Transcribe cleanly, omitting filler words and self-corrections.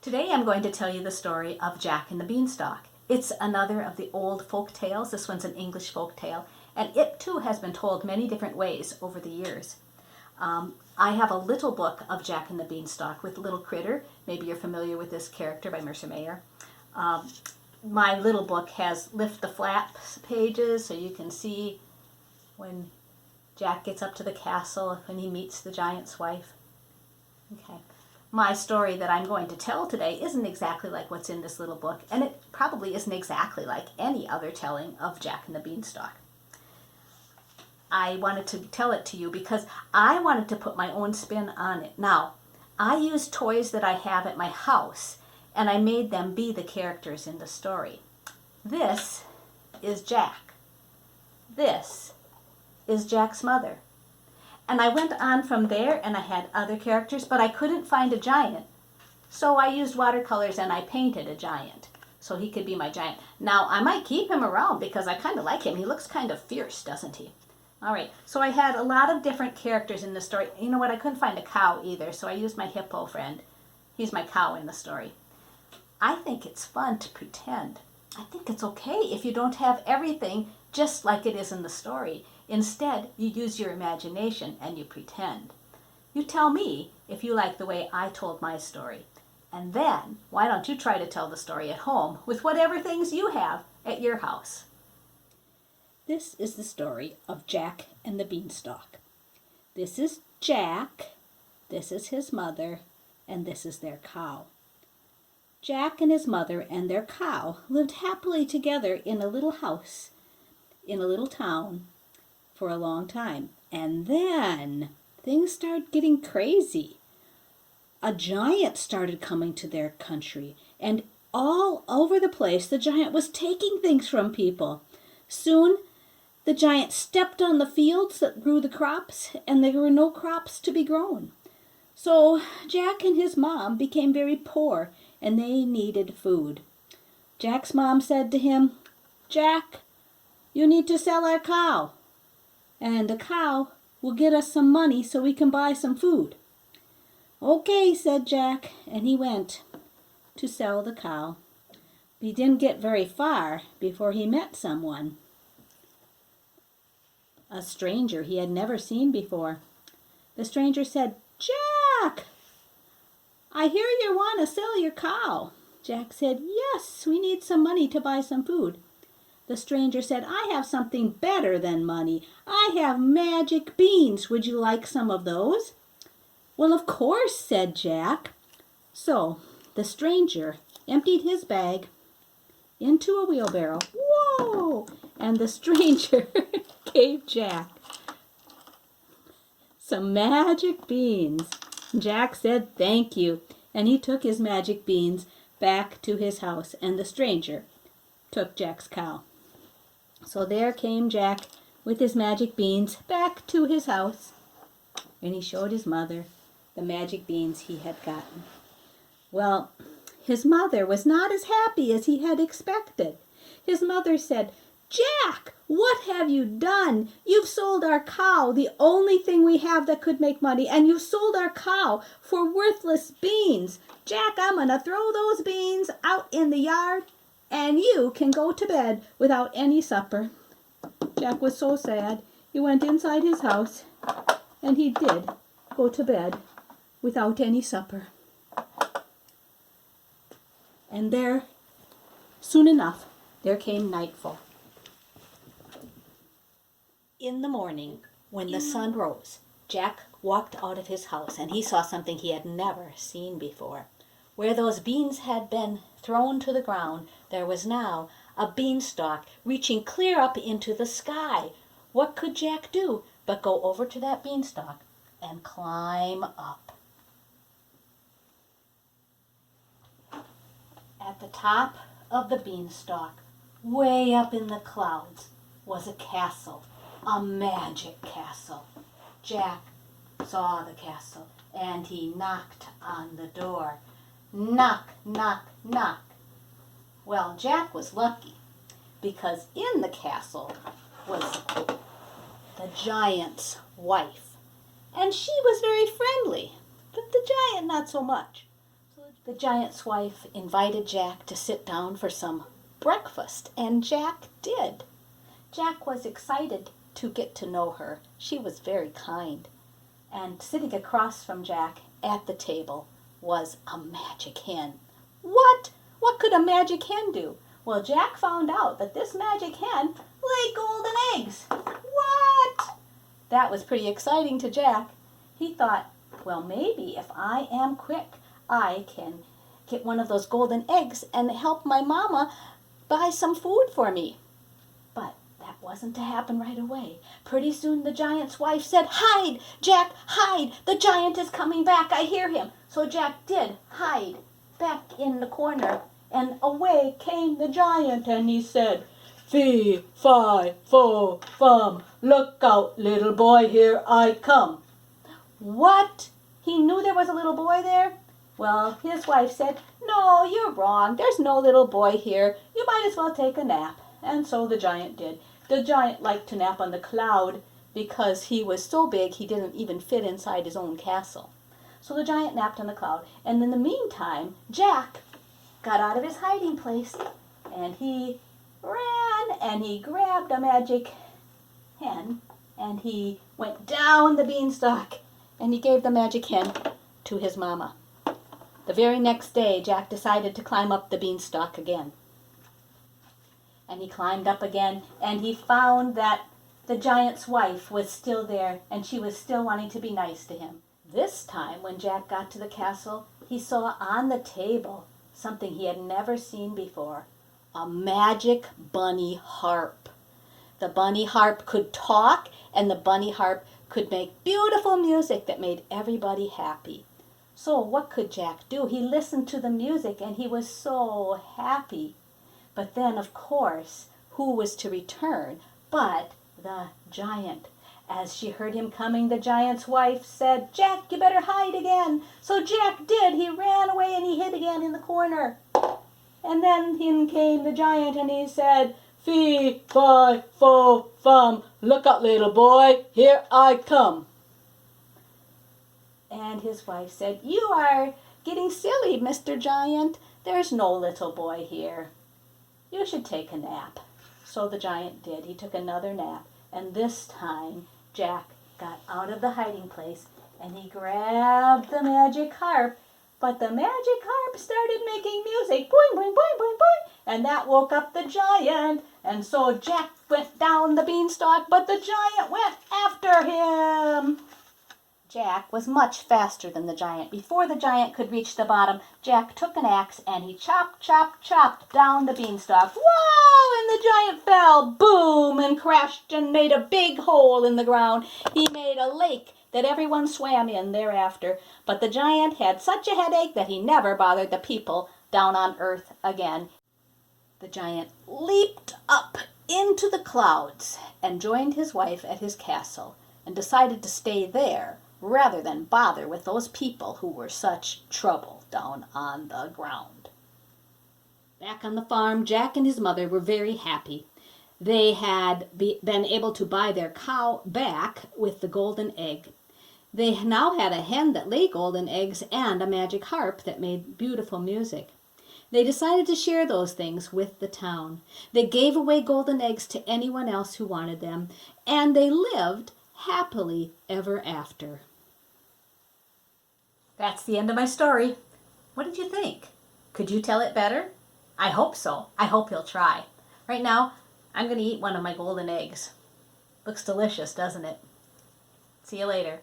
Today I'm going to tell you the story of Jack and the Beanstalk. It's another of the old folk tales. This one's an English folk tale, and it too has been told many different ways over the years. I have a little book of Jack and the Beanstalk with Little Critter. Maybe you're familiar with this character by Mercer Mayer. My little book has lift the flaps pages so you can see when Jack gets up to the castle, when he meets the giant's wife. Okay. My story that I'm going to tell today isn't exactly like what's in this little book, and it probably isn't exactly like any other telling of Jack and the Beanstalk. I wanted to tell it to you because I wanted to put my own spin on it. Now, I used toys that I have at my house, and I made them be the characters in the story. This is Jack. This is Jack's mother. And I went on from there and I had other characters, but I couldn't find a giant. So I used watercolors and I painted a giant so he could be my giant. Now, I might keep him around because I kind of like him. He looks kind of fierce, doesn't he? All right, so I had a lot of different characters in the story. You know what? I couldn't find a cow either, so I used my hippo friend. He's my cow in the story. I think it's fun to pretend. I think it's okay if you don't have everything just like it is in the story. Instead, you use your imagination and you pretend. You tell me if you like the way I told my story. And then, why don't you try to tell the story at home with whatever things you have at your house? This is the story of Jack and the Beanstalk. This is Jack, this is his mother, and this is their cow. Jack and his mother and their cow lived happily together in a little house, in a little town, for a long time. And then things started getting crazy. A giant started coming to their country, and all over the place the giant was taking things from people. Soon the giant stepped on the fields that grew the crops, and there were no crops to be grown. So Jack and his mom became very poor, and they needed food. Jack's mom said to him, "Jack, you need to sell our cow, and the cow will get us some money so we can buy some food." "Okay," said Jack, and he went to sell the cow. He didn't get very far before he met someone, a stranger he had never seen before. The stranger said, "Jack, I hear you want to sell your cow." Jack said, "Yes, we need some money to buy some food." The stranger said, "I have something better than money. I have magic beans. Would you like some of those?" "Well, of course," said Jack. So the stranger emptied his bag into a wheelbarrow. Whoa! And the stranger gave Jack some magic beans. Jack said thank you, and he took his magic beans back to his house, and the stranger took Jack's cow. So there came Jack with his magic beans back to his house, and he showed his mother the magic beans he had gotten. Well, his mother was not as happy as he had expected. His mother said, "Jack, what have you done? You've sold our cow, the only thing we have that could make money, and you've sold our cow for worthless beans. Jack, I'm going to throw those beans out in the yard, and you can go to bed without any supper." Jack was so sad. He went inside his house, and he did go to bed without any supper. And there, soon enough, there came nightfall. In the morning, when the sun rose, Jack walked out of his house, and he saw something he had never seen before. Where those beans had been thrown to the ground, there was now a beanstalk reaching clear up into the sky. What could Jack do but go over to that beanstalk and climb up? At the top of the beanstalk, way up in the clouds, was a castle, a magic castle. Jack saw the castle, and he knocked on the door. Knock, knock, knock. Well, Jack was lucky, because in the castle was the giant's wife, and she was very friendly, but the giant not so much. So The giant's wife invited Jack to sit down for some breakfast, and Jack did. Jack was excited to get to know her. She was very kind. And sitting across from Jack at the table was a magic hen. What? What could a magic hen do? Well, Jack found out that this magic hen laid golden eggs. What? That was pretty exciting to Jack. He thought, well, maybe if I am quick, I can get one of those golden eggs and help my mama buy some food for me. But that wasn't to happen right away. Pretty soon the giant's wife said, "Hide, Jack, hide! The giant is coming back, I hear him." So Jack did hide back in the corner, and away came the giant, and he said, "Fee, fi, fo, fum, look out, little boy, here I come." What? He knew there was a little boy there? Well, his wife said, "No, you're wrong. There's no little boy here. You might as well take a nap." And so the giant did. The giant liked to nap on the cloud because he was so big he didn't even fit inside his own castle. So the giant napped on the cloud. And in the meantime, Jack got out of his hiding place and he ran and he grabbed a magic hen and he went down the beanstalk and he gave the magic hen to his mama. The very next day, Jack decided to climb up the beanstalk again. And he climbed up again, and he found that the giant's wife was still there, and she was still wanting to be nice to him. This time, when Jack got to the castle, he saw on the table something he had never seen before, a magic bunny harp. The bunny harp could talk, and the bunny harp could make beautiful music that made everybody happy. So what could Jack do? He listened to the music and he was so happy. But then, of course, who was to return but the giant? As she heard him coming, the giant's wife said, "Jack, you better hide again." So Jack did. He ran away and he hid again in the corner. And then in came the giant and he said, "Fee, fi, fo, fum, look out, little boy, here I come." And his wife said, "You are getting silly, Mr. Giant. There's no little boy here. You should take a nap." So the giant did. He took another nap. And this time, Jack got out of the hiding place and he grabbed the magic harp. But the magic harp started making music. Boing, boing, boing, boing, boing. And that woke up the giant. And so Jack went down the beanstalk, but the giant went after him. Jack was much faster than the giant. Before the giant could reach the bottom, Jack took an axe and he chopped, chopped, chopped down the beanstalk. Whoa! And the giant fell, boom, and crashed and made a big hole in the ground. He made a lake that everyone swam in thereafter. But the giant had such a headache that he never bothered the people down on earth again. The giant leaped up into the clouds and joined his wife at his castle and decided to stay there rather than bother with those people who were such trouble down on the ground. Back on the farm, Jack and his mother were very happy. They had been able to buy their cow back with the golden egg. They now had a hen that laid golden eggs and a magic harp that made beautiful music. They decided to share those things with the town. They gave away golden eggs to anyone else who wanted them, and they lived happily ever after. That's the end of my story. What did you think? Could you tell it better? I hope so. I hope you'll try. Right now, I'm going to eat one of my golden eggs. Looks delicious, doesn't it? See you later.